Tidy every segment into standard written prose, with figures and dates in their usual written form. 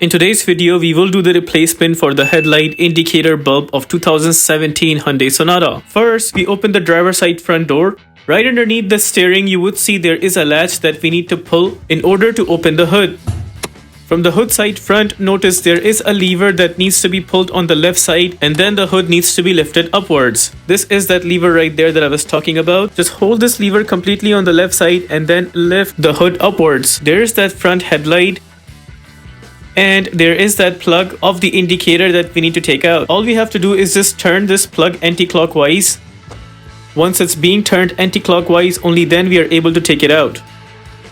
In today's video, we will do the replacement for the headlight indicator bulb of 2017 Hyundai Sonata. First, we open the driver's side front door. Right underneath the steering, you would see there is a latch that we need to pull in order to open the hood. From the hood side front, notice there is a lever that needs to be pulled on the left side, and then the hood needs to be lifted upwards. This is that lever right there that I was talking about. Just hold this lever completely on the left side and then lift the hood upwards. There is that front headlight. And there is that plug of the indicator that we need to take out. All we have to do is just turn this plug anti-clockwise. Once it's being turned anti-clockwise, only then we are able to take it out.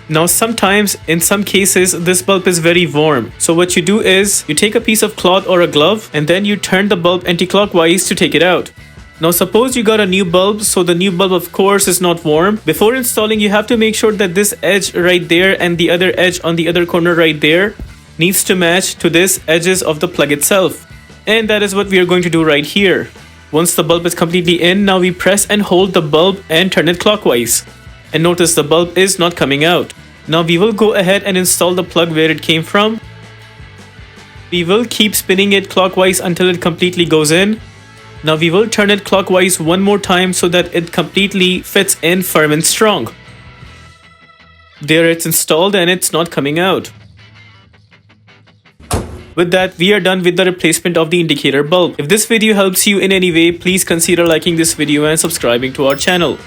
Now sometimes, in some cases, this bulb is very warm. So what you do is, you take a piece of cloth or a glove and then you turn the bulb anti-clockwise to take it out. Now suppose you got a new bulb, so the new bulb of course is not warm. Before installing, you have to make sure that this edge right there and the other edge on the other corner right there needs to match to this edges of the plug itself. And that is what we are going to do right here. Once the bulb is completely in, now we press and hold the bulb and turn it clockwise. And notice the bulb is not coming out. Now we will go ahead and install the plug where it came from. We will keep spinning it clockwise until it completely goes in. Now we will turn it clockwise one more time so that it completely fits in firm and strong. There, it's installed and it's not coming out. With that, we are done with the replacement of the indicator bulb. If this video helps you in any way, please consider liking this video and subscribing to our channel.